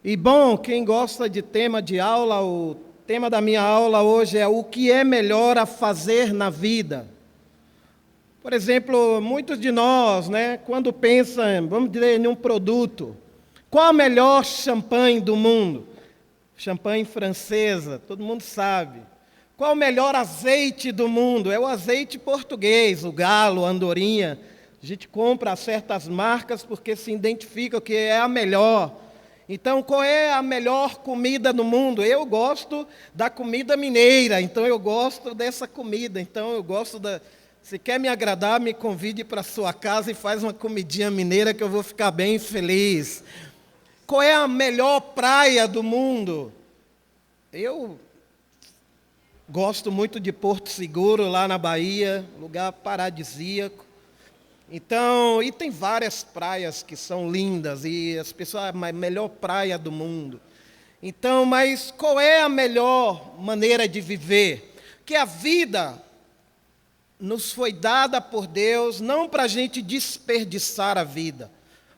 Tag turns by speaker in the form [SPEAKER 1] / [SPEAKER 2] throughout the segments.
[SPEAKER 1] E bom, quem gosta de tema de aula, o tema da minha aula hoje é o que é melhor a fazer na vida. Por exemplo, muitos de nós, quando pensam, vamos dizer, em um produto, qual a melhor champanhe do mundo? Champanhe francesa, todo mundo sabe. Qual o melhor azeite do mundo? É o azeite português, o Galo, a Andorinha. A gente compra certas marcas porque se identifica que é a melhor. Então, qual é a melhor comida do mundo? Eu gosto da comida mineira, então eu gosto dessa comida. Então, eu gosto da... Se quer me agradar, me convide para a sua casa e faz uma comidinha mineira que eu vou ficar bem feliz. Qual é a melhor praia do mundo? Eu gosto muito de Porto Seguro, lá na Bahia, lugar paradisíaco. Então, e tem várias praias que são lindas, e as pessoas, a melhor praia do mundo. Então, mas qual é a melhor maneira de viver? Que a vida nos foi dada por Deus, não para a gente desperdiçar a vida,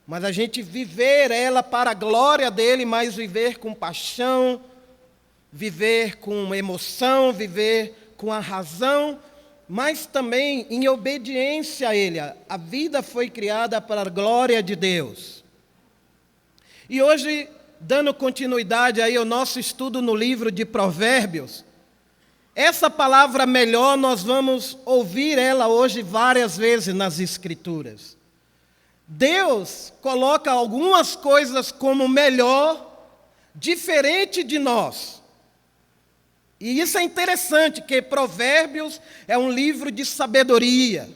[SPEAKER 1] mas a gente viver ela para a glória dEle, mas viver com paixão, viver com emoção, viver com a razão, mas também em obediência a Ele. A vida foi criada para a glória de Deus. E hoje, dando continuidade aí ao nosso estudo no livro de Provérbios, essa palavra melhor nós vamos ouvir ela hoje várias vezes nas Escrituras. Deus coloca algumas coisas como melhor, diferente de nós. E isso é interessante, que Provérbios é um livro de sabedoria.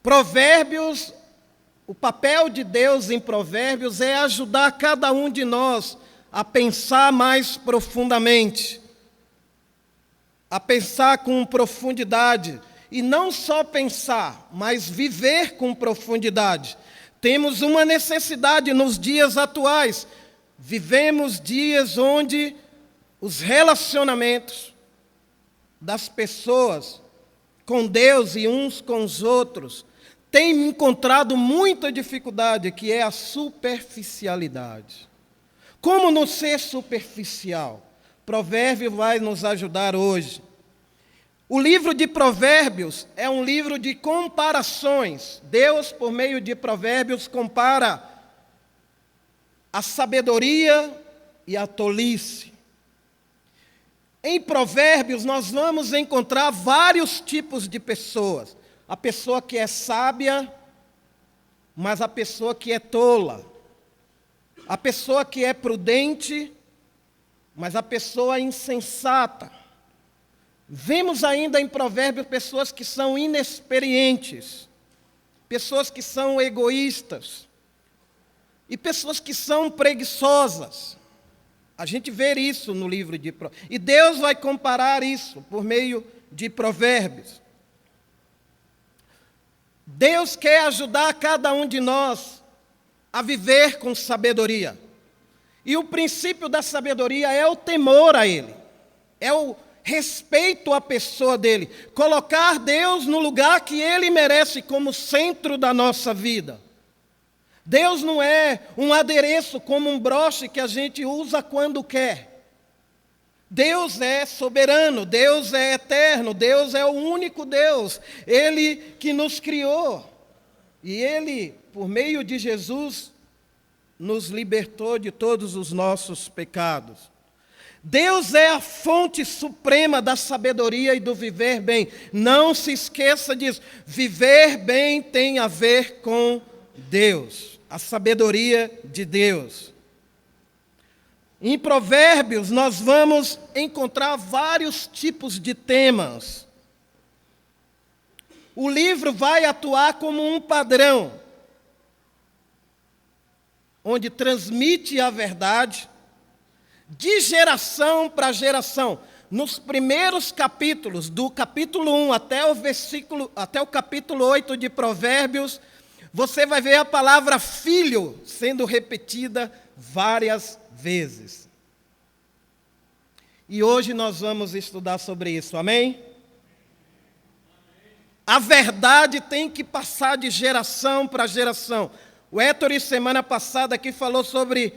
[SPEAKER 1] Provérbios, o papel de Deus em Provérbios é ajudar cada um de nós a pensar mais profundamente, a pensar com profundidade, e não só pensar, mas viver com profundidade. Temos uma necessidade nos dias atuais. Vivemos dias onde os relacionamentos das pessoas com Deus e uns com os outros têm encontrado muita dificuldade, que é a superficialidade. Como não ser superficial? Provérbio vai nos ajudar hoje. O livro de Provérbios é um livro de comparações. Deus, por meio de Provérbios, compara a sabedoria e a tolice. Em Provérbios, nós vamos encontrar vários tipos de pessoas. A pessoa que é sábia, mas a pessoa que é tola. A pessoa que é prudente, mas a pessoa insensata. Vemos ainda em Provérbios pessoas que são inexperientes, pessoas que são egoístas e pessoas que são preguiçosas. A gente vê isso no livro de Provérbios. E Deus vai comparar isso por meio de Provérbios. Deus quer ajudar cada um de nós a viver com sabedoria. E o princípio da sabedoria é o temor a Ele, é o respeito à pessoa dEle, colocar Deus no lugar que Ele merece como centro da nossa vida. Deus não é um adereço como um broche que a gente usa quando quer. Deus é soberano, Deus é eterno, Deus é o único Deus, Ele que nos criou. E Ele, por meio de Jesus, nos libertou de todos os nossos pecados. Deus é a fonte suprema da sabedoria e do viver bem. Não se esqueça disso. Viver bem tem a ver com Deus, a sabedoria de Deus. Em Provérbios, nós vamos encontrar vários tipos de temas. O livro vai atuar como um padrão, onde transmite a verdade de geração para geração. Nos primeiros capítulos, do capítulo 1 até o capítulo 8 de Provérbios, você vai ver a palavra filho sendo repetida várias vezes. E hoje nós vamos estudar sobre isso, amém? A verdade tem que passar de geração para geração. O Héctor, semana passada, aqui falou sobre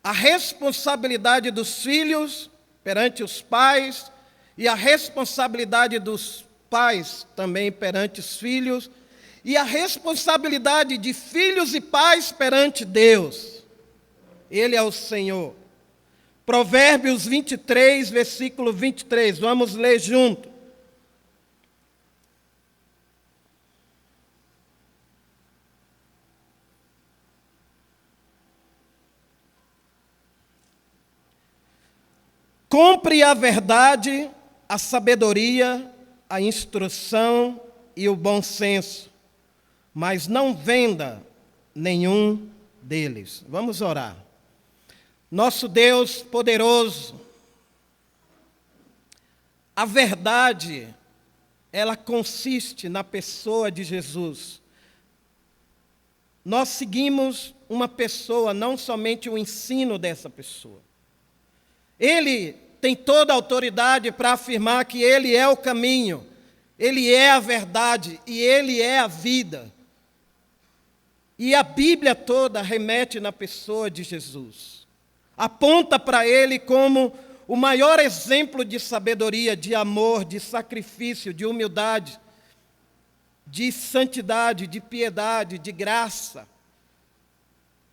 [SPEAKER 1] a responsabilidade dos filhos perante os pais e a responsabilidade dos pais também perante os filhos e a responsabilidade de filhos e pais perante Deus. Ele é o Senhor. Provérbios 23, versículo 23. Vamos ler junto. Compre a verdade, a sabedoria, a instrução e o bom senso, mas não venda nenhum deles. Vamos orar. Nosso Deus poderoso, a verdade, ela consiste na pessoa de Jesus. Nós seguimos uma pessoa, não somente o ensino dessa pessoa. Ele tem toda a autoridade para afirmar que Ele é o caminho, Ele é a verdade e Ele é a vida. E a Bíblia toda remete na pessoa de Jesus. Aponta para Ele como o maior exemplo de sabedoria, de amor, de sacrifício, de humildade, de santidade, de piedade, de graça.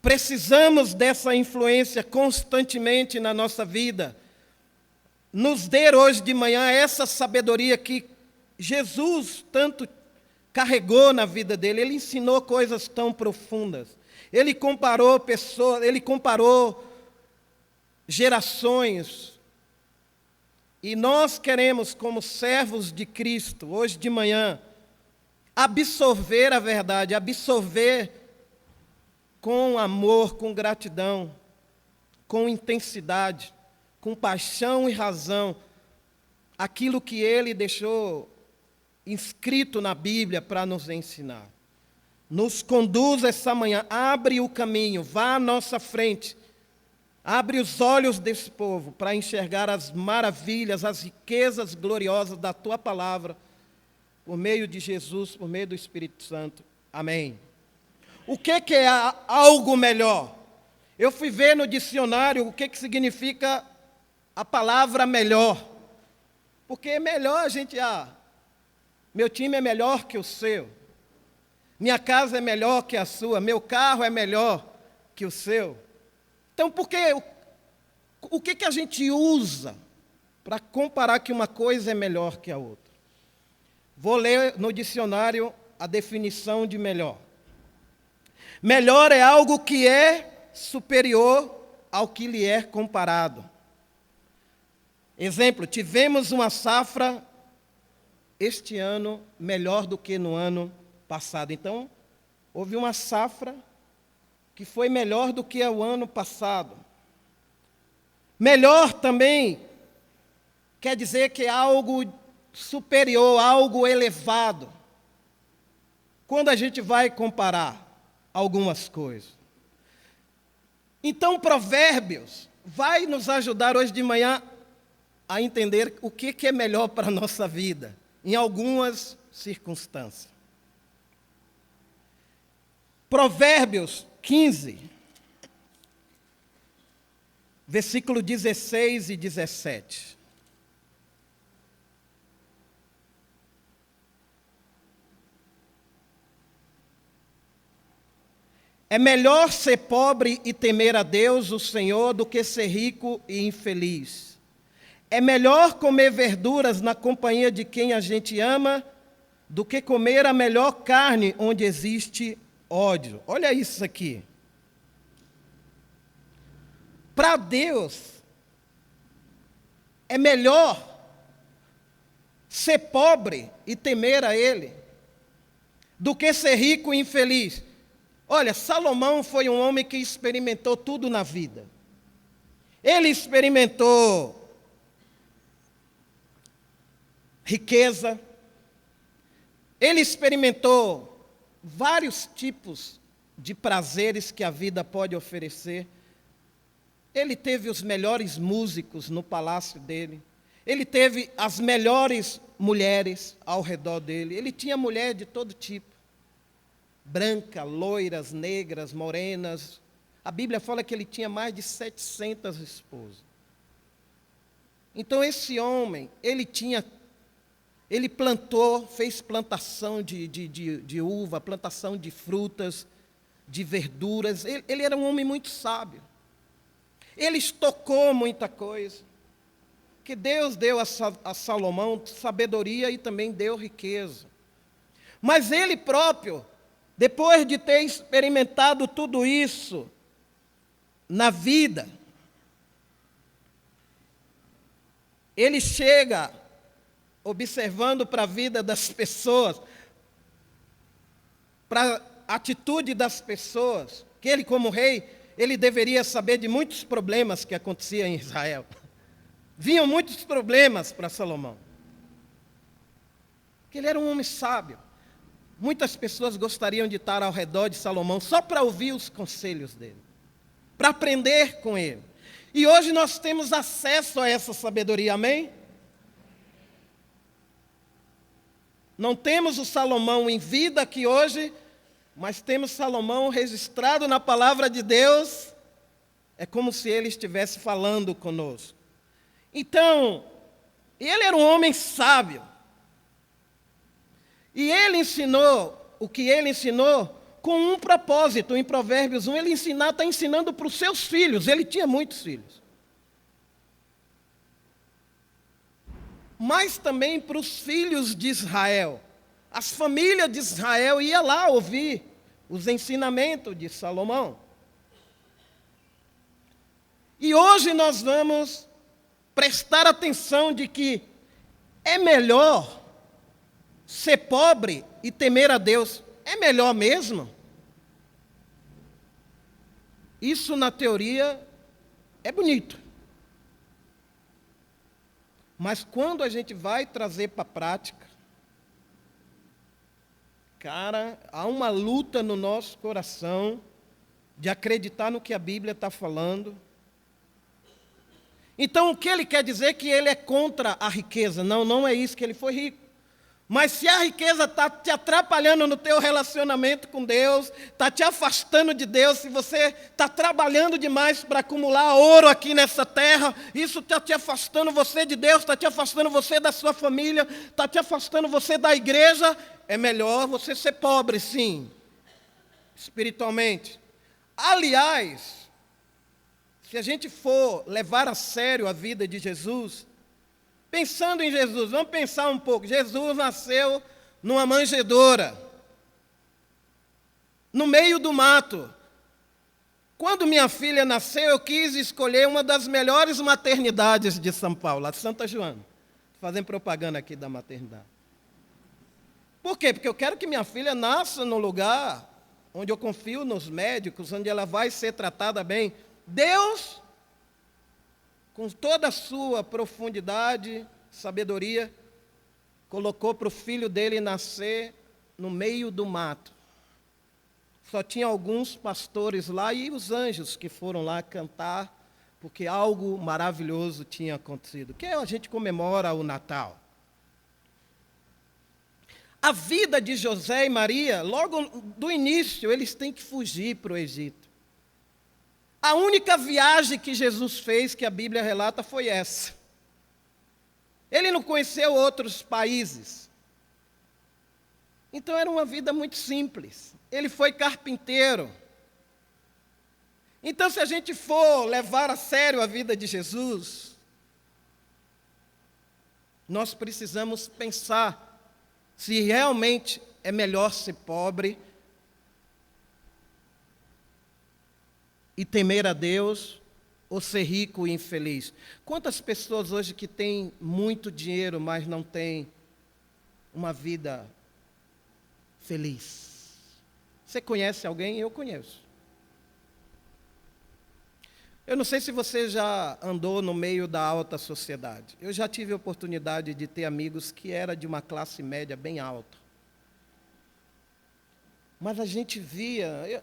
[SPEAKER 1] Precisamos dessa influência constantemente na nossa vida. Nos dê hoje de manhã essa sabedoria que Jesus tanto carregou na vida dele. Ele ensinou coisas tão profundas. Ele comparou pessoas, ele comparou gerações. E nós queremos, como servos de Cristo, hoje de manhã, absorver a verdade, absorver com amor, com gratidão, com intensidade, com paixão e razão, aquilo que Ele deixou inscrito na Bíblia para nos ensinar. Nos conduz essa manhã, abre o caminho, vá à nossa frente, abre os olhos desse povo para enxergar as maravilhas, as riquezas gloriosas da Tua palavra, por meio de Jesus, por meio do Espírito Santo. Amém. O que é algo melhor? Eu fui ver no dicionário o que significa a palavra melhor. Porque é melhor a gente, meu time é melhor que o seu. Minha casa é melhor que a sua. Meu carro é melhor que o seu. Então, o que a gente usa para comparar que uma coisa é melhor que a outra? Vou ler no dicionário a definição de melhor. Melhor é algo que é superior ao que lhe é comparado. Exemplo, tivemos uma safra este ano melhor do que no ano passado. Então, houve uma safra que foi melhor do que o ano passado. Melhor também quer dizer que é algo superior, algo elevado. Quando a gente vai comparar algumas coisas. Então, Provérbios vai nos ajudar hoje de manhã a entender o que é melhor para a nossa vida, em algumas circunstâncias. Provérbios 15, versículo 16 e 17. É melhor ser pobre e temer a Deus, o Senhor, do que ser rico e infeliz. É melhor comer verduras na companhia de quem a gente ama, do que comer a melhor carne onde existe ódio. Olha isso aqui. Para Deus, é melhor ser pobre e temer a Ele, do que ser rico e infeliz. Olha, Salomão foi um homem que experimentou tudo na vida. Ele experimentou riqueza, ele experimentou vários tipos de prazeres que a vida pode oferecer. Ele teve os melhores músicos no palácio dele, ele teve as melhores mulheres ao redor dele, ele tinha mulher de todo tipo. Branca, loiras, negras, morenas, A Bíblia fala que ele tinha mais de 700 esposas. Então esse homem, ele plantou, fez plantação de uva, plantação de frutas, de verduras. Ele era um homem muito sábio. Ele estocou muita coisa. Que Deus deu a Salomão sabedoria e também deu riqueza. Mas ele próprio, depois de ter experimentado tudo isso na vida, ele chega observando para a vida das pessoas, para a atitude das pessoas, que ele como rei, ele deveria saber de muitos problemas que aconteciam em Israel. Vinham muitos problemas para Salomão. Porque ele era um homem sábio. Muitas pessoas gostariam de estar ao redor de Salomão só para ouvir os conselhos dele, para aprender com ele. E hoje nós temos acesso a essa sabedoria, amém? Não temos o Salomão em vida aqui hoje, mas temos Salomão registrado na palavra de Deus. É como se ele estivesse falando conosco. Então, ele era um homem sábio. E ele ensinou o que ele ensinou com um propósito. Em Provérbios 1, ele está ensinando para os seus filhos. Ele tinha muitos filhos. Mas também para os filhos de Israel. As famílias de Israel iam lá ouvir os ensinamentos de Salomão. E hoje nós vamos prestar atenção de que é melhor ser pobre e temer a Deus. É melhor mesmo? Isso na teoria é bonito. Mas quando a gente vai trazer para a prática, cara, há uma luta no nosso coração de acreditar no que a Bíblia está falando. Então, o que ele quer dizer é que ele é contra a riqueza? Não, não é isso, que ele foi rico. Mas se a riqueza está te atrapalhando no teu relacionamento com Deus, está te afastando de Deus, se você está trabalhando demais para acumular ouro aqui nessa terra, isso está te afastando você de Deus, está te afastando você da sua família, está te afastando você da igreja, é melhor você ser pobre, sim, espiritualmente. Aliás, se a gente for levar a sério a vida de Jesus, pensando em Jesus, vamos pensar um pouco. Jesus nasceu numa manjedoura, no meio do mato. Quando minha filha nasceu, eu quis escolher uma das melhores maternidades de São Paulo, a Santa Joana. Fazendo propaganda aqui da maternidade. Por quê? Porque eu quero que minha filha nasça no lugar onde eu confio nos médicos, onde ela vai ser tratada bem. Deus, com toda a sua profundidade, sabedoria, colocou para o filho dele nascer no meio do mato. Só tinha alguns pastores lá e os anjos que foram lá cantar, porque algo maravilhoso tinha acontecido. Que a gente comemora o Natal. A vida de José e Maria, logo do início, eles têm que fugir para o Egito. A única viagem que Jesus fez, que a Bíblia relata, foi essa. Ele não conheceu outros países. Então era uma vida muito simples. Ele foi carpinteiro. Então, se a gente for levar a sério a vida de Jesus, nós precisamos pensar se realmente é melhor ser pobre e temer a Deus, ou ser rico e infeliz. Quantas pessoas hoje que têm muito dinheiro, mas não têm uma vida feliz? Você conhece alguém? Eu conheço. Eu não sei se você já andou no meio da alta sociedade. Eu já tive a oportunidade de ter amigos que eram de uma classe média bem alta. Mas a gente via,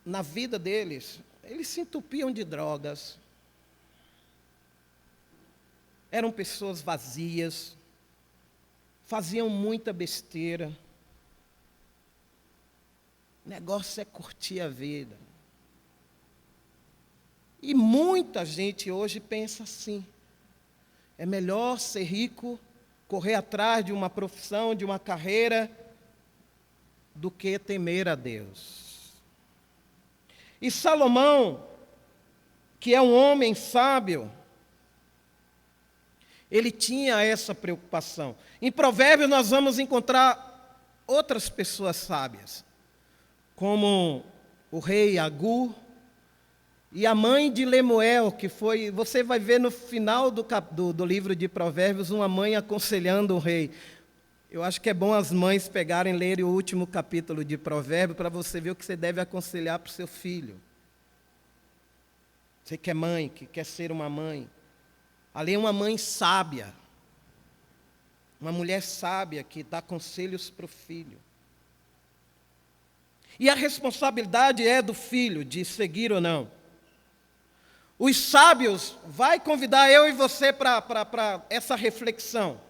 [SPEAKER 1] na vida deles, eles se entupiam de drogas. Eram pessoas vazias, faziam muita besteira. O negócio é curtir a vida. E muita gente hoje pensa assim: é melhor ser rico, correr atrás de uma profissão, de uma carreira, do que temer a Deus. E Salomão, que é um homem sábio, ele tinha essa preocupação. Em Provérbios nós vamos encontrar outras pessoas sábias, como o rei Agur e a mãe de Lemuel, que foi, você vai ver no final do livro de Provérbios, uma mãe aconselhando o rei. Eu acho que é bom as mães pegarem e lerem o último capítulo de Provérbios para você ver o que você deve aconselhar para o seu filho. Você que é mãe, que quer ser uma mãe. Ali é uma mãe sábia, uma mulher sábia que dá conselhos para o filho. E a responsabilidade é do filho de seguir ou não. Os sábios vai convidar eu e você para essa reflexão,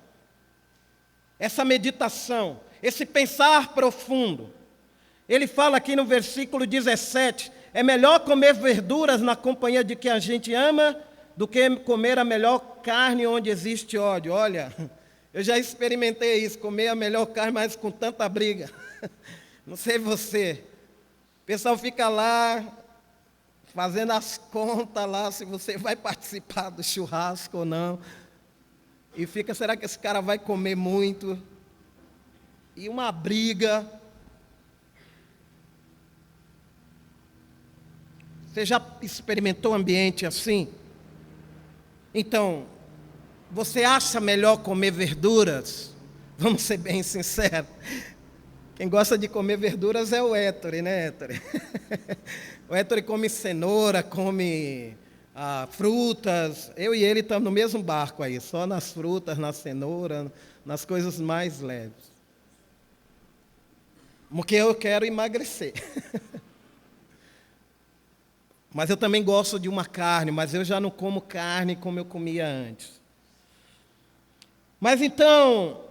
[SPEAKER 1] essa meditação, esse pensar profundo. Ele fala aqui no versículo 17, é melhor comer verduras na companhia de quem a gente ama do que comer a melhor carne onde existe ódio. Olha, eu já experimentei isso, comer a melhor carne, mas com tanta briga. Não sei você. O pessoal fica lá, fazendo as contas lá, se você vai participar do churrasco ou não. E fica, será que esse cara vai comer muito? E uma briga. Você já experimentou um ambiente assim? Então, você acha melhor comer verduras? Vamos ser bem sinceros. Quem gosta de comer verduras é o Héctor, né, Héctor? O Héctor come cenoura, come frutas. Eu e ele estamos no mesmo barco aí, só nas frutas, na cenoura, nas coisas mais leves. Porque eu quero emagrecer. Mas eu também gosto de uma carne, mas eu já não como carne como eu comia antes. Mas então,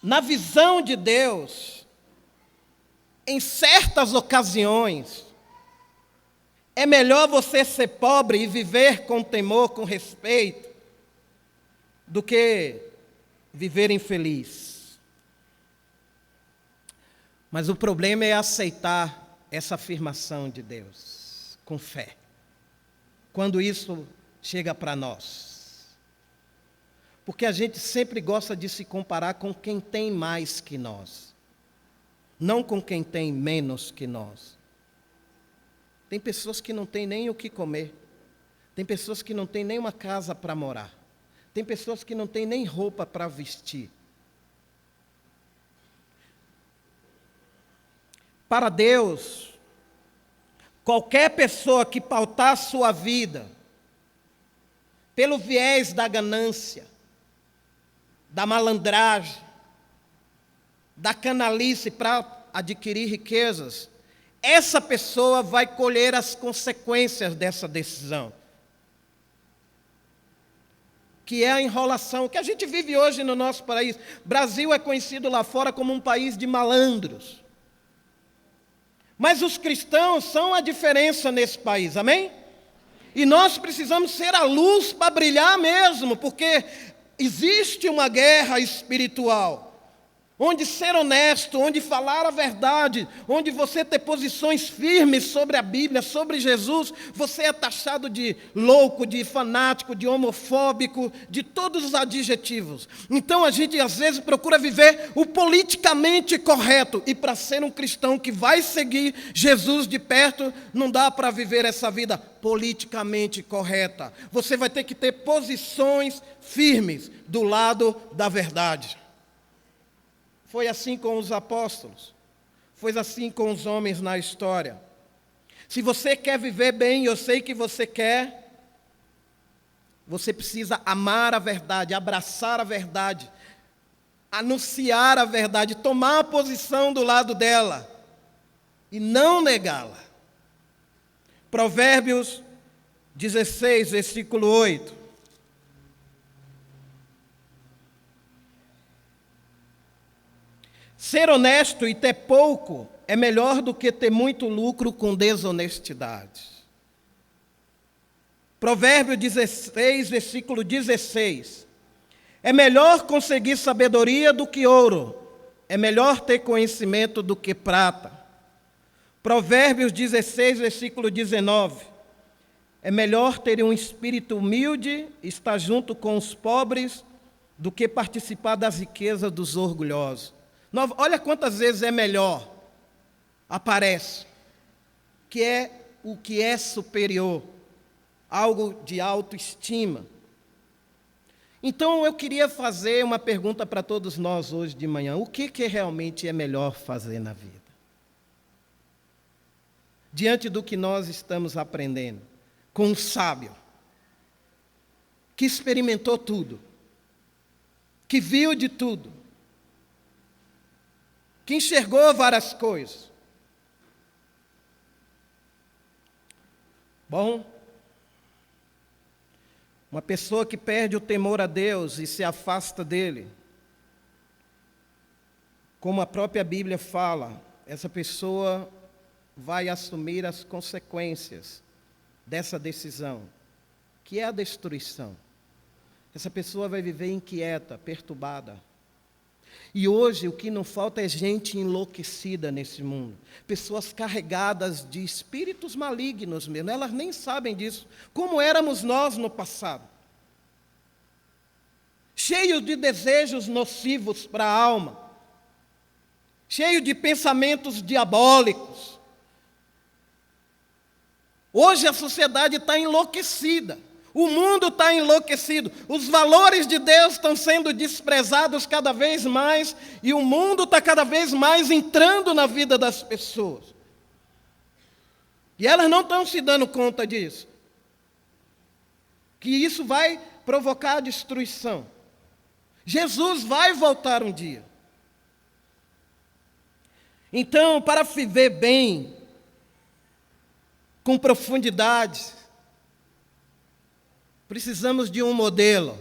[SPEAKER 1] na visão de Deus, em certas ocasiões, é melhor você ser pobre e viver com temor, com respeito, do que viver infeliz. Mas o problema é aceitar essa afirmação de Deus, com fé, quando isso chega para nós. Porque a gente sempre gosta de se comparar com quem tem mais que nós, não com quem tem menos que nós. Tem pessoas que não têm nem o que comer, tem pessoas que não têm nem uma casa para morar, tem pessoas que não têm nem roupa para vestir. Para Deus, qualquer pessoa que pautar sua vida pelo viés da ganância, da malandragem, da canalice para adquirir riquezas, essa pessoa vai colher as consequências dessa decisão, que é a enrolação que a gente vive hoje no nosso país. Brasil é conhecido lá fora como um país de malandros. Mas os cristãos são a diferença nesse país, amém? E nós precisamos ser a luz para brilhar mesmo, porque existe uma guerra espiritual, onde ser honesto, onde falar a verdade, onde você ter posições firmes sobre a Bíblia, sobre Jesus, você é taxado de louco, de fanático, de homofóbico, de todos os adjetivos. Então a gente às vezes procura viver o politicamente correto, e para ser um cristão que vai seguir Jesus de perto, não dá para viver essa vida politicamente correta. Você vai ter que ter posições firmes do lado da verdade. Foi assim com os apóstolos, foi assim com os homens na história. Se você quer viver bem, eu sei que você quer, você precisa amar a verdade, abraçar a verdade, anunciar a verdade, tomar a posição do lado dela e não negá-la. Provérbios 16, versículo 8. Ser honesto e ter pouco é melhor do que ter muito lucro com desonestidade. Provérbios 16, versículo 16. É melhor conseguir sabedoria do que ouro, é melhor ter conhecimento do que prata. Provérbios 16, versículo 19. É melhor ter um espírito humilde, estar junto com os pobres, do que participar das riquezas dos orgulhosos. Olha quantas vezes é melhor aparece, que é o que é superior, algo de autoestima. Então eu queria fazer uma pergunta para todos nós hoje de manhã: o que realmente é melhor fazer na vida? Diante do que nós estamos aprendendo com um sábio, que experimentou tudo, que viu de tudo, que enxergou várias coisas. Bom, uma pessoa que perde o temor a Deus e se afasta dele, como a própria Bíblia fala, essa pessoa vai assumir as consequências dessa decisão, que é a destruição. Essa pessoa vai viver inquieta, perturbada. E hoje o que não falta é gente enlouquecida nesse mundo. Pessoas carregadas de espíritos malignos mesmo. Elas nem sabem disso. Como éramos nós no passado. Cheios de desejos nocivos para a alma. Cheios de pensamentos diabólicos. Hoje a sociedade está enlouquecida. O mundo está enlouquecido. Os valores de Deus estão sendo desprezados cada vez mais. E o mundo está cada vez mais entrando na vida das pessoas. E elas não estão se dando conta disso. Que isso vai provocar a destruição. Jesus vai voltar um dia. Então, para viver bem, com profundidade, precisamos de um modelo,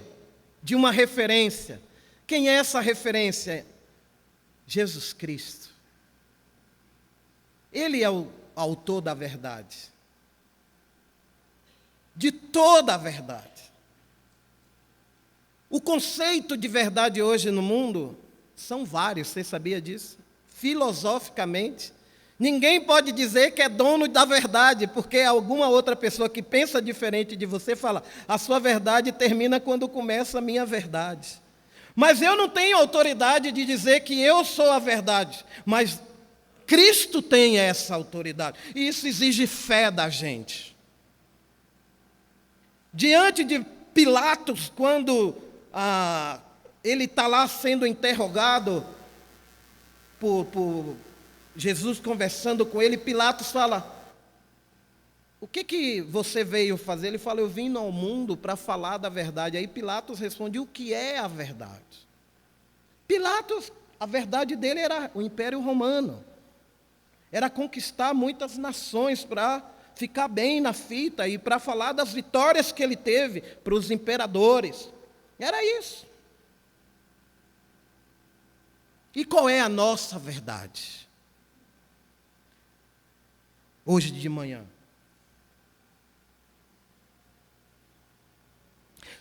[SPEAKER 1] de uma referência. Quem é essa referência? Jesus Cristo. Ele é o autor da verdade. De toda a verdade. O conceito de verdade hoje no mundo são vários, você sabia disso? Filosoficamente, ninguém pode dizer que é dono da verdade, porque alguma outra pessoa que pensa diferente de você fala: a sua verdade termina quando começa a minha verdade. Mas eu não tenho autoridade de dizer que eu sou a verdade, mas Cristo tem essa autoridade, e isso exige fé da gente. Diante de Pilatos, quando ele está lá sendo interrogado por Jesus conversando com ele, Pilatos fala: o que você veio fazer? Ele fala: eu vim ao mundo para falar da verdade. Aí Pilatos responde: o que é a verdade? Pilatos, a verdade dele era o Império Romano. Era conquistar muitas nações para ficar bem na fita e para falar das vitórias que ele teve para os imperadores. Era isso. E qual é a nossa verdade? Hoje de manhã.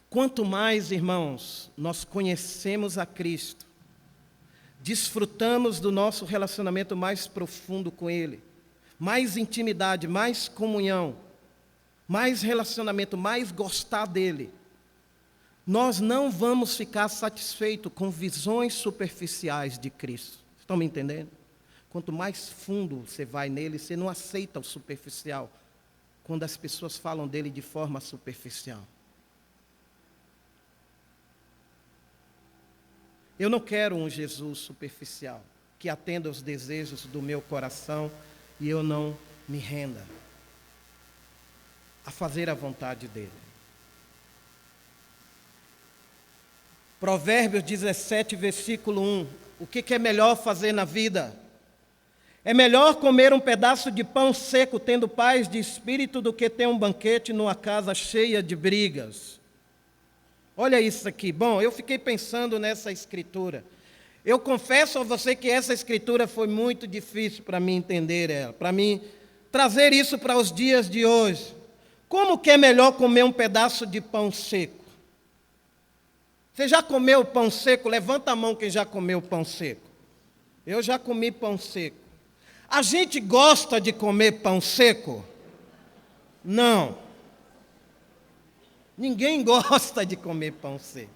[SPEAKER 1] Quanto mais, irmãos, nós conhecemos a Cristo, desfrutamos do nosso relacionamento mais profundo com Ele, mais intimidade, mais comunhão, mais relacionamento, mais gostar dEle, nós não vamos ficar satisfeitos com visões superficiais de Cristo. Estão me entendendo? Quanto mais fundo você vai nele, você não aceita o superficial, quando as pessoas falam dele de forma superficial. Eu não quero um Jesus superficial, que atenda aos desejos do meu coração e eu não me renda a fazer a vontade dele. Provérbios 17, versículo 1. O que é melhor fazer na vida? É melhor comer um pedaço de pão seco, tendo paz de espírito, do que ter um banquete numa casa cheia de brigas. Olha isso aqui. Bom, eu fiquei pensando nessa escritura. Eu confesso a você que essa escritura foi muito difícil para mim entender ela, para mim trazer isso para os dias de hoje. Como que é melhor comer um pedaço de pão seco? Você já comeu pão seco? Levanta a mão quem já comeu pão seco. Eu já comi pão seco. A gente gosta de comer pão seco? Não. Ninguém gosta de comer pão seco.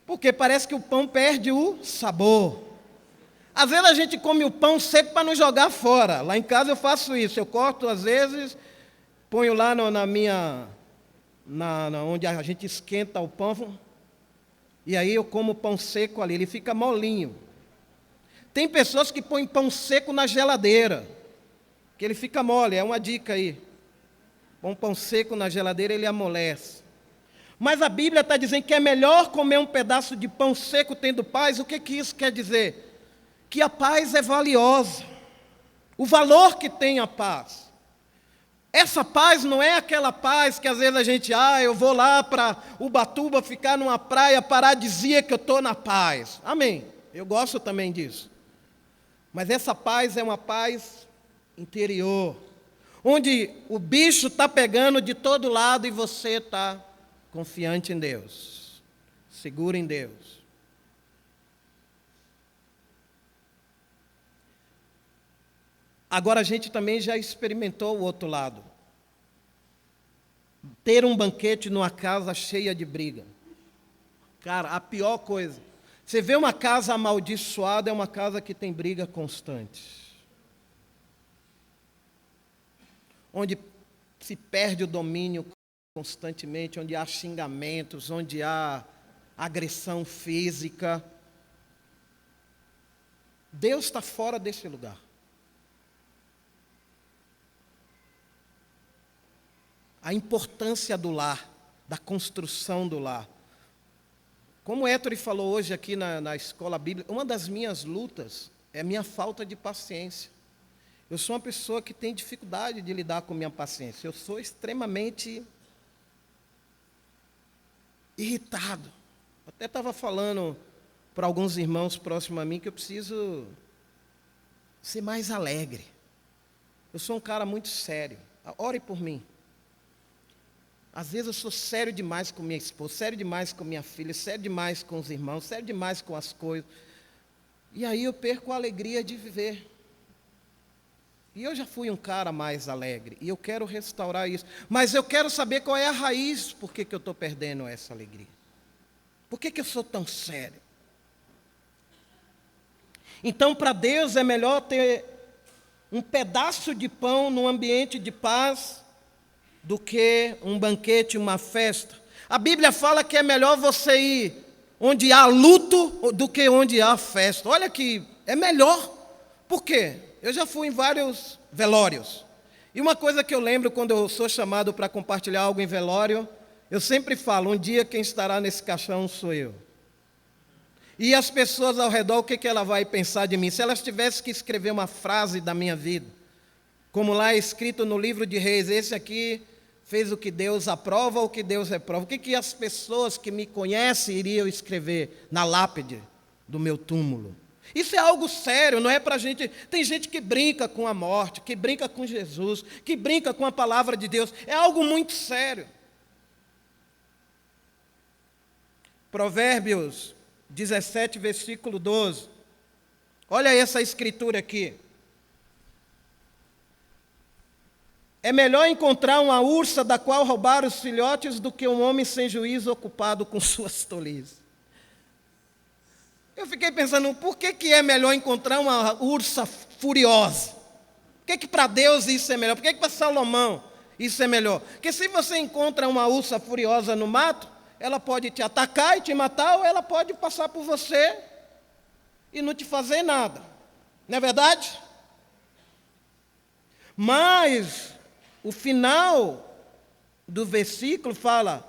[SPEAKER 1] Porque parece que o pão perde o sabor. Às vezes a gente come o pão seco para não jogar fora. Lá em casa eu faço isso. Eu corto às vezes, ponho lá onde a gente esquenta o pão. E aí eu como o pão seco ali, ele fica molinho. Tem pessoas que põem pão seco na geladeira, que ele fica mole, é uma dica aí. Põe pão seco na geladeira, ele amolece. Mas a Bíblia está dizendo que é melhor comer um pedaço de pão seco tendo paz. O que isso quer dizer? Que a paz é valiosa. O valor que tem a paz. Essa paz não é aquela paz que às vezes a gente, eu vou lá para Ubatuba ficar numa praia paradisíaca que eu estou na paz. Amém. Eu gosto também disso. Mas essa paz é uma paz interior, onde o bicho está pegando de todo lado e você está confiante em Deus, seguro em Deus. Agora a gente também já experimentou o outro lado. Ter um banquete numa casa cheia de briga. Cara, a pior coisa. Você vê uma casa amaldiçoada, é uma casa que tem briga constante. Onde se perde o domínio constantemente, onde há xingamentos, onde há agressão física. Deus está fora desse lugar. A importância do lar, da construção do lar. Como o Héctor falou hoje aqui na escola bíblica, uma das minhas lutas é a minha falta de paciência. Eu sou uma pessoa que tem dificuldade de lidar com minha paciência. Eu sou extremamente irritado. Até estava falando para alguns irmãos próximos a mim que eu preciso ser mais alegre. Eu sou um cara muito sério. Ore por mim. Às vezes eu sou sério demais com minha esposa, sério demais com minha filha, sério demais com os irmãos, sério demais com as coisas. E aí eu perco a alegria de viver. E eu já fui um cara mais alegre, e eu quero restaurar isso. Mas eu quero saber qual é a raiz, por que eu estou perdendo essa alegria. Por que eu sou tão sério? Então, para Deus é melhor ter um pedaço de pão num ambiente de paz, do que um banquete, uma festa. A Bíblia fala que é melhor você ir onde há luto do que onde há festa. Olha que é melhor. Por quê? Eu já fui em vários velórios. E uma coisa que eu lembro quando eu sou chamado para compartilhar algo em velório, eu sempre falo, um dia quem estará nesse caixão sou eu. E as pessoas ao redor, o que ela vai pensar de mim? Se elas tivessem que escrever uma frase da minha vida, como lá é escrito no livro de Reis, esse aqui fez o que Deus aprova ou o que Deus reprova. O que as pessoas que me conhecem iriam escrever na lápide do meu túmulo? Isso é algo sério, não é para a gente... Tem gente que brinca com a morte, que brinca com Jesus, que brinca com a palavra de Deus. É algo muito sério. Provérbios 17, versículo 12. Olha essa escritura aqui. É melhor encontrar uma ursa da qual roubar os filhotes do que um homem sem juízo ocupado com suas tolices. Eu fiquei pensando, por que é melhor encontrar uma ursa furiosa? Por que para Deus isso é melhor? Por que para Salomão isso é melhor? Porque se você encontra uma ursa furiosa no mato, ela pode te atacar e te matar, ou ela pode passar por você e não te fazer nada. Não é verdade? Mas o final do versículo fala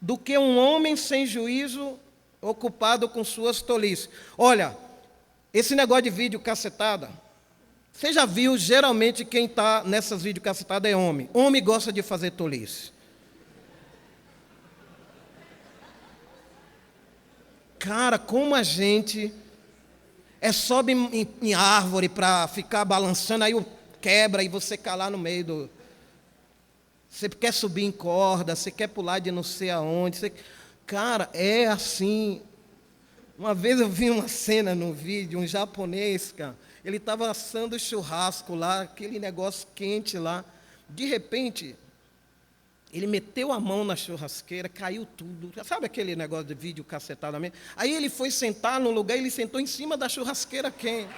[SPEAKER 1] do que um homem sem juízo ocupado com suas tolices. Olha, esse negócio de vídeo cacetada, você já viu, geralmente quem está nessas videocassetadas é homem. Homem gosta de fazer tolice. Cara, como a gente sobe em árvore para ficar balançando, aí quebra e você cai lá no meio do... Você quer subir em corda, você quer pular de não sei aonde. Cara, é assim. Uma vez eu vi uma cena no vídeo, um japonês, cara, ele estava assando churrasco lá, aquele negócio quente lá. De repente, ele meteu a mão na churrasqueira, caiu tudo. Sabe aquele negócio de vídeo cacetado na mesa? Aí ele foi sentar no lugar, ele sentou em cima da churrasqueira quente.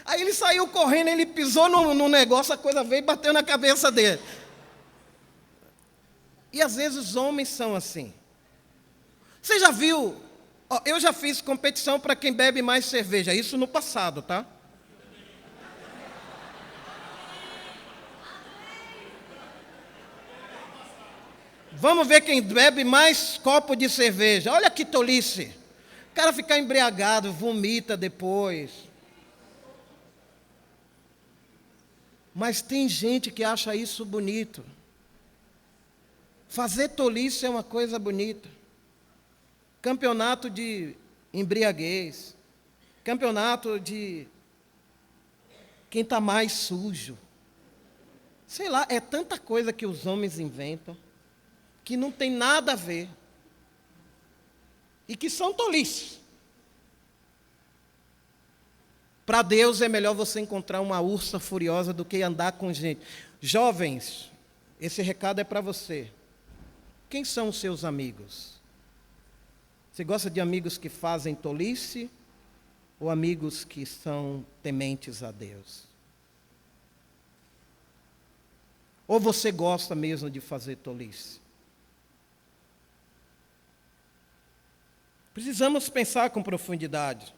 [SPEAKER 1] Aí ele saiu correndo, ele pisou no negócio, a coisa veio e bateu na cabeça dele. E às vezes os homens são assim. Você já viu? Ó, eu já fiz competição para quem bebe mais cerveja, isso no passado, tá? Vamos ver quem bebe mais copo de cerveja. Olha que tolice. O cara fica embriagado, vomita depois. Mas tem gente que acha isso bonito. Fazer tolice é uma coisa bonita. Campeonato de embriaguez. Campeonato de quem está mais sujo. Sei lá, é tanta coisa que os homens inventam que não tem nada a ver. E que são tolices. Para Deus é melhor você encontrar uma ursa furiosa do que andar com gente. Jovens, esse recado é para você. Quem são os seus amigos? Você gosta de amigos que fazem tolice ou amigos que são tementes a Deus? Ou você gosta mesmo de fazer tolice? Precisamos pensar com profundidade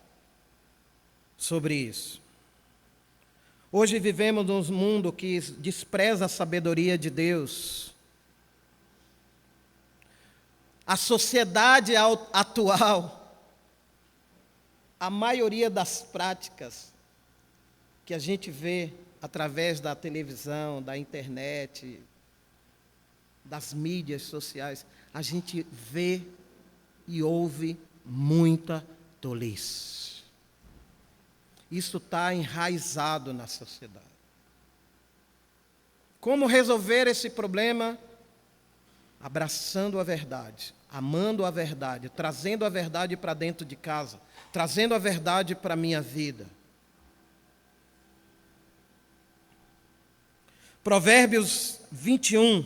[SPEAKER 1] sobre isso. Hoje vivemos num mundo que despreza a sabedoria de Deus. A sociedade atual, a maioria das práticas que a gente vê através da televisão, da internet, das mídias sociais, a gente vê e ouve muita tolice. Isso está enraizado na sociedade. Como resolver esse problema? Abraçando a verdade, amando a verdade, trazendo a verdade para dentro de casa, trazendo a verdade para a minha vida. Provérbios 21,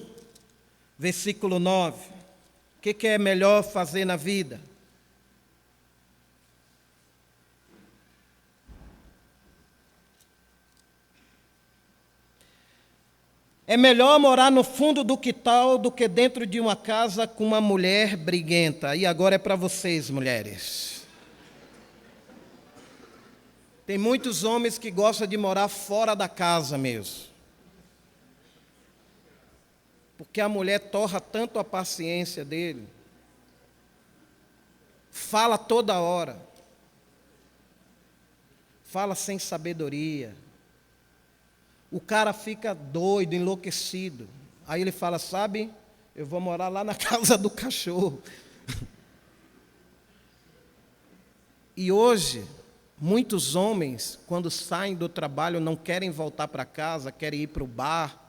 [SPEAKER 1] versículo 9. O que é melhor fazer na vida? É melhor morar no fundo do quintal do que dentro de uma casa com uma mulher briguenta. E agora é para vocês, mulheres. Tem muitos homens que gostam de morar fora da casa mesmo. Porque a mulher torra tanto a paciência dele. Fala toda hora. Fala sem sabedoria. O cara fica doido, enlouquecido. Aí ele fala, sabe, eu vou morar lá na casa do cachorro. E hoje, muitos homens, quando saem do trabalho, não querem voltar para casa, querem ir para o bar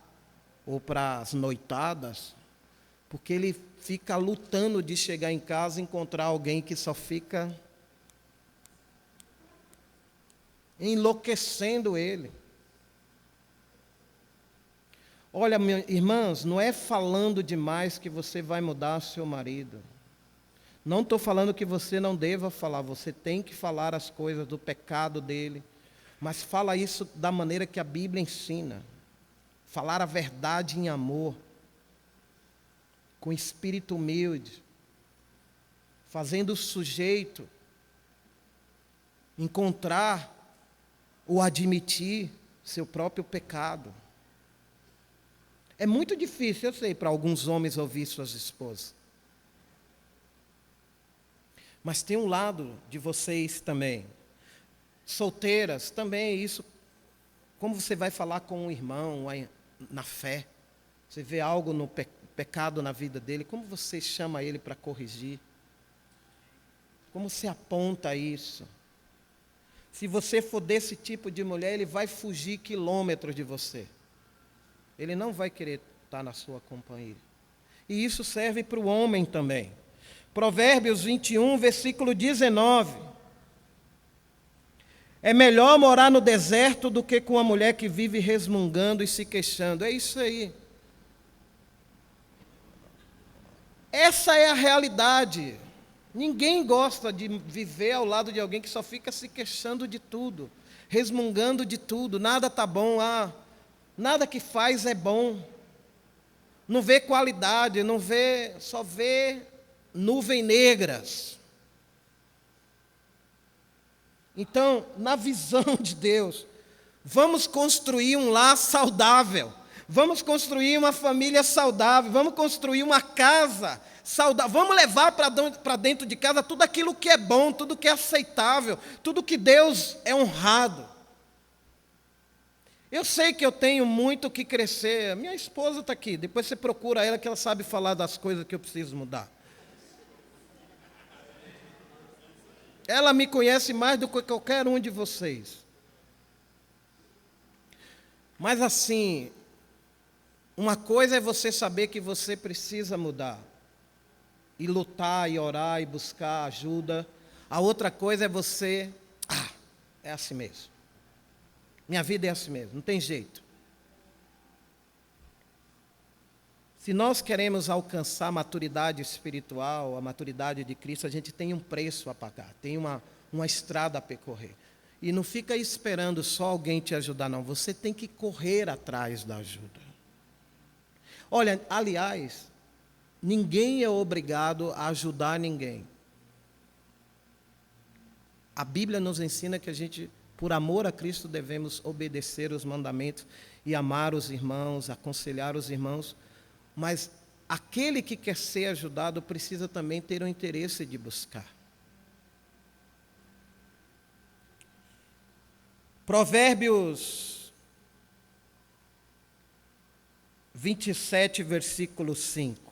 [SPEAKER 1] ou para as noitadas, porque ele fica lutando de chegar em casa e encontrar alguém que só fica enlouquecendo ele. Olha, irmãs, não é falando demais que você vai mudar seu marido. Não estou falando que você não deva falar, você tem que falar as coisas do pecado dele, mas fala isso da maneira que a Bíblia ensina. Falar a verdade em amor, com espírito humilde, fazendo o sujeito encontrar ou admitir seu próprio pecado. É muito difícil, eu sei, para alguns homens ouvir suas esposas. Mas tem um lado de vocês também. Solteiras, também isso. Como você vai falar com um irmão na fé? Você vê algo no pecado na vida dele, como você chama ele para corrigir? Como você aponta isso? Se você for desse tipo de mulher, ele vai fugir quilômetros de você. ele não vai querer estar na sua companhia. E isso serve para o homem também. Provérbios 21, versículo 19. É melhor morar no deserto do que com uma mulher que vive resmungando e se queixando. É isso aí. Essa é a realidade. Ninguém gosta de viver ao lado de alguém que só fica se queixando de tudo, resmungando de tudo. Nada está bom, nada que faz é bom. Não vê qualidade, só vê nuvens negras. Então, na visão de Deus, vamos construir um lar saudável, vamos construir uma família saudável, vamos construir uma casa saudável, vamos levar para dentro de casa tudo aquilo que é bom, tudo que é aceitável, tudo que Deus é honrado. Eu sei que eu tenho muito que crescer. Minha esposa está aqui, depois você procura ela que ela sabe falar das coisas que eu preciso mudar. Ela me conhece mais do que qualquer um de vocês. Mas assim, uma coisa é você saber que você precisa mudar. E lutar, e orar, e buscar ajuda. A outra coisa é você, é assim mesmo. Minha vida é assim mesmo, não tem jeito. Se nós queremos alcançar a maturidade espiritual, a maturidade de Cristo, a gente tem um preço a pagar, tem uma estrada a percorrer. E não fica esperando só alguém te ajudar, não. Você tem que correr atrás da ajuda. Olha, aliás, ninguém é obrigado a ajudar ninguém. A Bíblia nos ensina que a gente, por amor a Cristo, devemos obedecer os mandamentos e amar os irmãos, aconselhar os irmãos. Mas aquele que quer ser ajudado precisa também ter o interesse de buscar. Provérbios 27, versículo 5.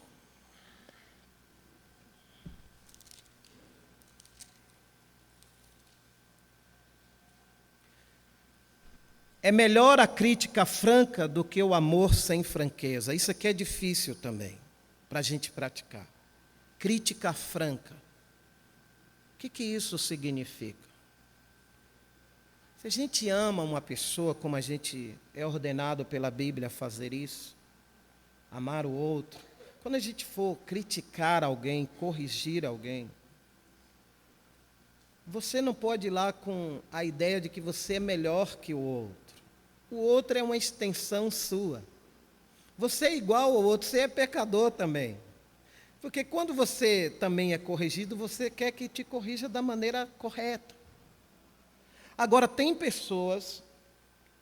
[SPEAKER 1] É melhor a crítica franca do que o amor sem franqueza. Isso aqui é difícil também, para a gente praticar. Crítica franca. O que isso significa? Se a gente ama uma pessoa, como a gente é ordenado pela Bíblia a fazer isso, amar o outro, quando a gente for criticar alguém, corrigir alguém, você não pode ir lá com a ideia de que você é melhor que o outro. O outro é uma extensão sua. Você é igual ao outro, você é pecador também. Porque quando você também é corrigido, você quer que te corrija da maneira correta. Agora, tem pessoas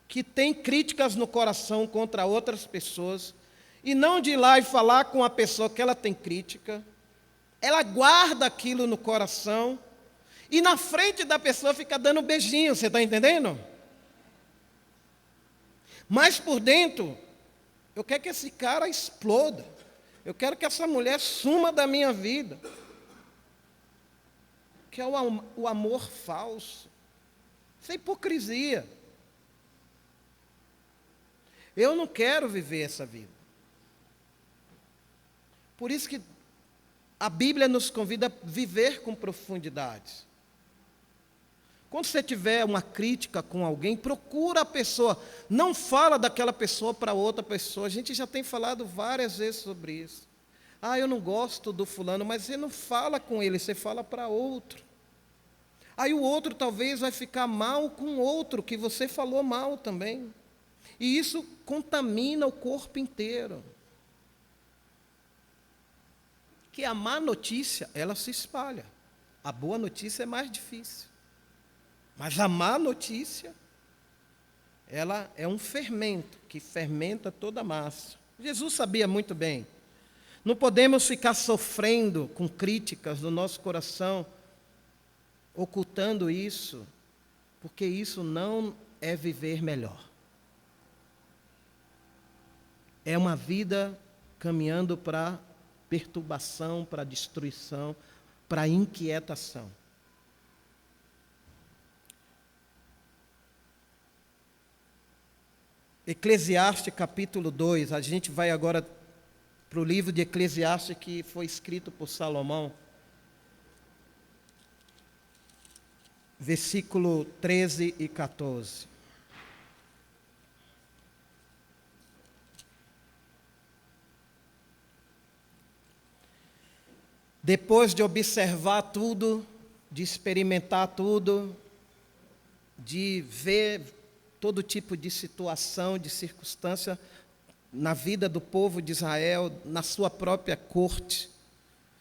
[SPEAKER 1] que têm críticas no coração contra outras pessoas, e não de ir lá e falar com a pessoa que ela tem crítica, ela guarda aquilo no coração, e na frente da pessoa fica dando beijinho, você está entendendo? Mas por dentro, eu quero que esse cara exploda. Eu quero que essa mulher suma da minha vida. Que é o amor falso. Isso é hipocrisia. Eu não quero viver essa vida. Por isso que a Bíblia nos convida a viver com profundidade. Quando você tiver uma crítica com alguém, procura a pessoa. Não fala daquela pessoa para outra pessoa. A gente já tem falado várias vezes sobre isso. Eu não gosto do fulano, mas você não fala com ele, você fala para outro. Aí o outro talvez vai ficar mal com o outro, que você falou mal também. E isso contamina o corpo inteiro. Que a má notícia, ela se espalha. A boa notícia é mais difícil. Mas a má notícia, ela é um fermento, que fermenta toda a massa. Jesus sabia muito bem. Não podemos ficar sofrendo com críticas no nosso coração, ocultando isso, porque isso não é viver melhor. É uma vida caminhando para perturbação, para destruição, para inquietação. Eclesiastes capítulo 2, a gente vai agora para o livro de Eclesiastes que foi escrito por Salomão. Versículo 13 e 14. Depois de observar tudo, de experimentar tudo, de ver todo tipo de situação, de circunstância na vida do povo de Israel, na sua própria corte,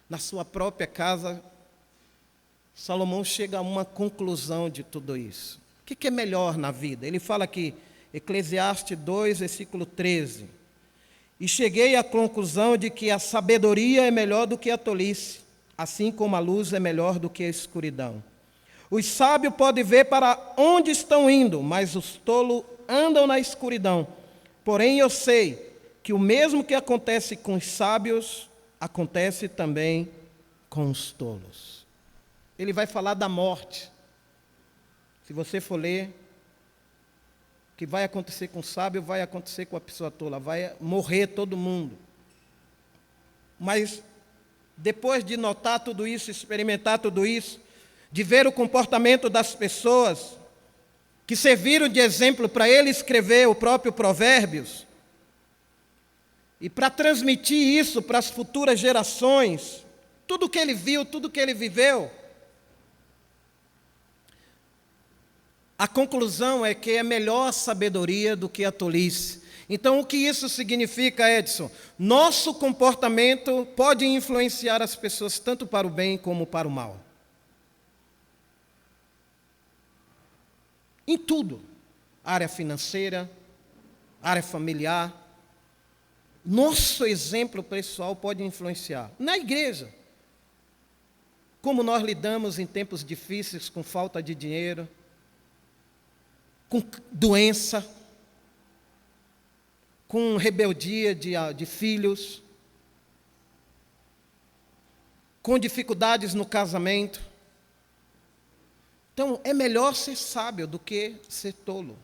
[SPEAKER 1] na sua própria casa, Salomão chega a uma conclusão de tudo isso. O que é melhor na vida? Ele fala aqui, Eclesiastes 2, versículo 13. E cheguei à conclusão de que a sabedoria é melhor do que a tolice, assim como a luz é melhor do que a escuridão. Os sábios podem ver para onde estão indo, mas os tolos andam na escuridão. Porém, eu sei que o mesmo que acontece com os sábios, acontece também com os tolos. Ele vai falar da morte. Se você for ler, o que vai acontecer com o sábio, vai acontecer com a pessoa tola, vai morrer todo mundo. Mas, depois de notar tudo isso, experimentar tudo isso, de ver o comportamento das pessoas que serviram de exemplo para ele escrever o próprio Provérbios, e para transmitir isso para as futuras gerações, tudo que ele viu, tudo que ele viveu, a conclusão é que é melhor a sabedoria do que a tolice. Então, o que isso significa, Edson? Nosso comportamento pode influenciar as pessoas tanto para o bem como para o mal. Em tudo. Área financeira, área familiar. Nosso exemplo pessoal pode influenciar. Na igreja. Como nós lidamos em tempos difíceis com falta de dinheiro, com doença, com rebeldia de filhos, com dificuldades no casamento. Então, é melhor ser sábio do que ser tolo.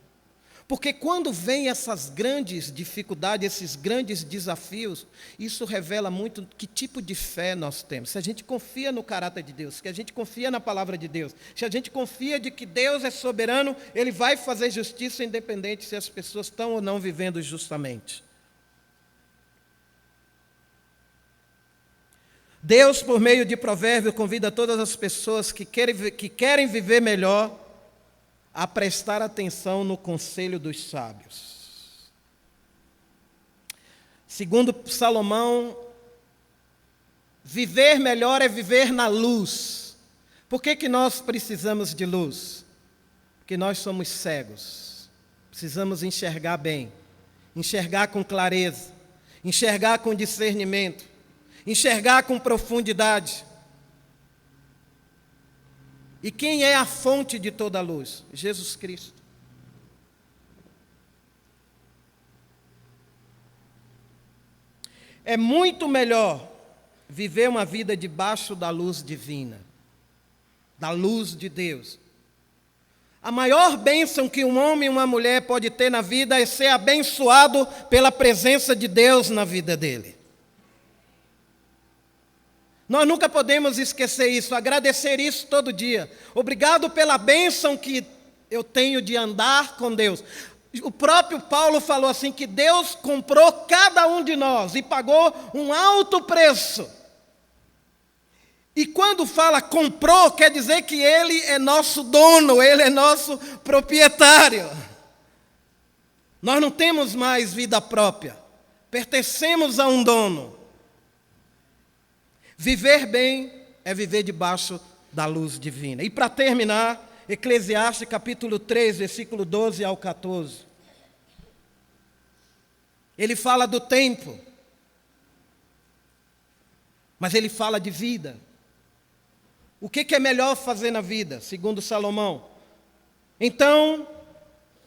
[SPEAKER 1] Porque quando vem essas grandes dificuldades, esses grandes desafios, isso revela muito que tipo de fé nós temos. Se a gente confia no caráter de Deus, se a gente confia na palavra de Deus, se a gente confia de que Deus é soberano, Ele vai fazer justiça independente se as pessoas estão ou não vivendo justamente. Deus, por meio de Provérbios, convida todas as pessoas que querem viver melhor a prestar atenção no conselho dos sábios. Segundo Salomão, viver melhor é viver na luz. Por que nós precisamos de luz? Porque nós somos cegos. Precisamos enxergar bem, enxergar com clareza, enxergar com discernimento, enxergar com profundidade. E quem é a fonte de toda a luz? Jesus Cristo. É muito melhor viver uma vida debaixo da luz divina, da luz de Deus. A maior bênção que um homem e uma mulher pode ter na vida é ser abençoado pela presença de Deus na vida dele. Nós nunca podemos esquecer isso, agradecer isso todo dia. Obrigado pela bênção que eu tenho de andar com Deus. O próprio Paulo falou assim, que Deus comprou cada um de nós e pagou um alto preço. E quando fala comprou, quer dizer que Ele é nosso dono, Ele é nosso proprietário. Nós não temos mais vida própria, pertencemos a um dono. Viver bem é viver debaixo da luz divina. E para terminar, Eclesiastes capítulo 3, versículo 12 ao 14. Ele fala do tempo, mas ele fala de vida. O que é melhor fazer na vida, segundo Salomão? Então,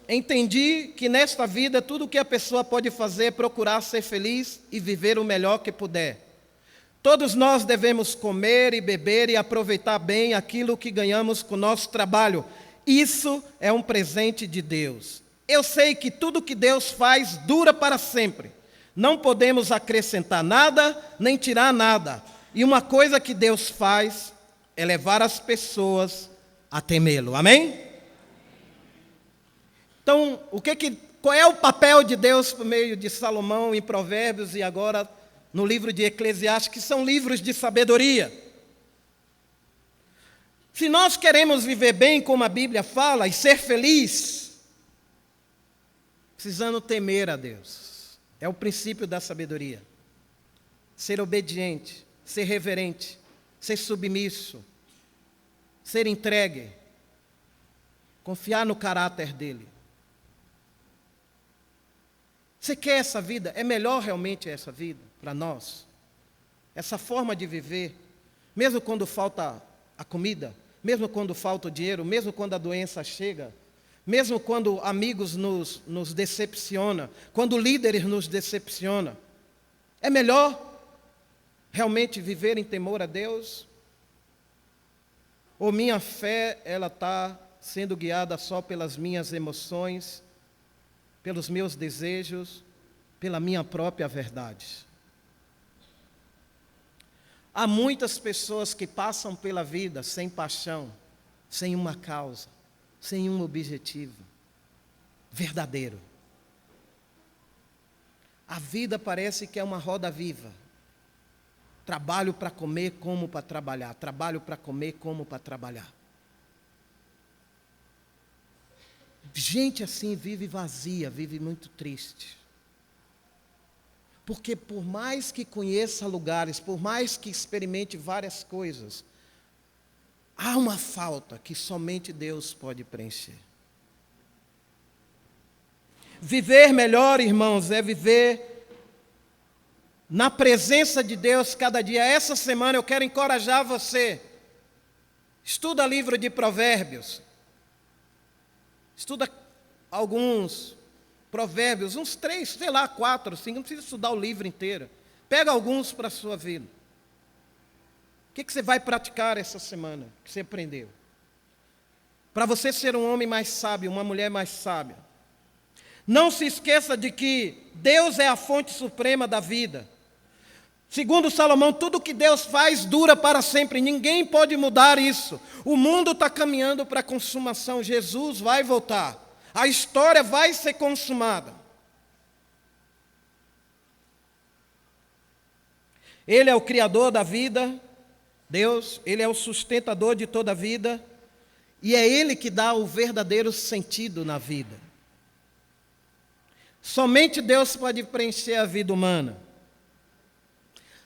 [SPEAKER 1] entendi que nesta vida tudo o que a pessoa pode fazer é procurar ser feliz e viver o melhor que puder. Todos nós devemos comer e beber e aproveitar bem aquilo que ganhamos com o nosso trabalho. Isso é um presente de Deus. Eu sei que tudo que Deus faz dura para sempre. Não podemos acrescentar nada, nem tirar nada. E uma coisa que Deus faz é levar as pessoas a temê-lo. Amém? Então, qual é o papel de Deus por meio de Salomão em Provérbios e agora no livro de Eclesiastes, que são livros de sabedoria? Se nós queremos viver bem, como a Bíblia fala, e ser feliz, precisamos temer a Deus. É o princípio da sabedoria. Ser obediente, ser reverente, ser submisso, ser entregue, confiar no caráter dele. Você quer essa vida? É melhor realmente essa vida para nós? Essa forma de viver, mesmo quando falta a comida, mesmo quando falta o dinheiro, mesmo quando a doença chega, mesmo quando amigos nos decepcionam, quando líderes nos decepcionam. É melhor realmente viver em temor a Deus? Ou minha fé, ela está sendo guiada só pelas minhas emoções, pelos meus desejos, pela minha própria verdade? Há muitas pessoas que passam pela vida sem paixão, sem uma causa, sem um objetivo verdadeiro. A vida parece que é uma roda viva. Trabalho para comer como para trabalhar, trabalho para comer como para trabalhar. Gente assim vive vazia, vive muito triste. Porque por mais que conheça lugares, por mais que experimente várias coisas, há uma falta que somente Deus pode preencher. Viver melhor, irmãos, é viver na presença de Deus cada dia. Essa semana eu quero encorajar você. Estuda o livro de Provérbios. Estuda alguns provérbios, uns 3, 4, 5, não precisa estudar o livro inteiro. Pega alguns para a sua vida. O que você vai praticar essa semana, que você aprendeu? Para você ser um homem mais sábio, uma mulher mais sábia. Não se esqueça de que Deus é a fonte suprema da vida. Segundo Salomão, tudo que Deus faz dura para sempre, ninguém pode mudar isso. O mundo está caminhando para a consumação, Jesus vai voltar, a história vai ser consumada. Ele é o Criador da vida, Deus, Ele é o sustentador de toda a vida, e é Ele que dá o verdadeiro sentido na vida. Somente Deus pode preencher a vida humana.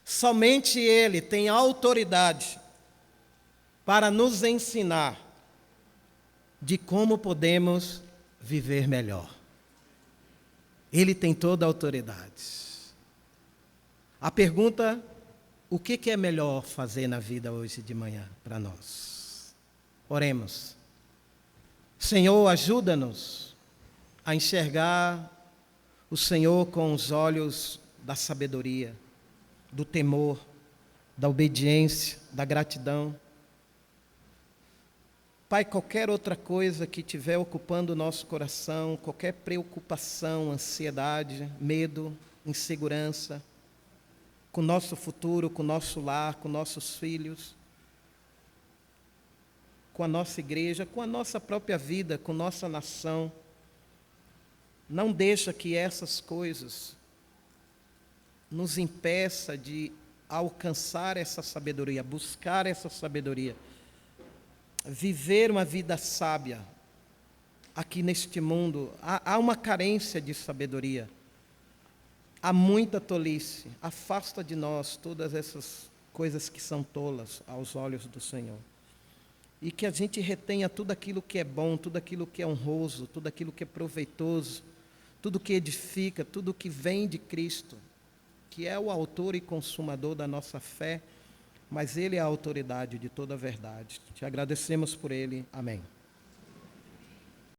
[SPEAKER 1] Somente Ele tem autoridade para nos ensinar de como podemos viver melhor. Ele tem toda a autoridade. A pergunta, o que é melhor fazer na vida hoje de manhã para nós? Oremos. Senhor, ajuda-nos a enxergar o Senhor com os olhos da sabedoria, do temor, da obediência, da gratidão. Pai, qualquer outra coisa que estiver ocupando o nosso coração, qualquer preocupação, ansiedade, medo, insegurança, com o nosso futuro, com o nosso lar, com nossos filhos, com a nossa igreja, com a nossa própria vida, com nossa nação, não deixa que essas coisas nos impeça de alcançar essa sabedoria, buscar essa sabedoria, viver uma vida sábia aqui neste mundo. Há uma carência de sabedoria, há muita tolice. Afasta de nós todas essas coisas que são tolas aos olhos do Senhor, e que a gente retenha tudo aquilo que é bom, tudo aquilo que é honroso, tudo aquilo que é proveitoso, tudo que edifica, tudo que vem de Cristo, que é o autor e consumador da nossa fé, mas Ele é a autoridade de toda a verdade. Te agradecemos por Ele. Amém.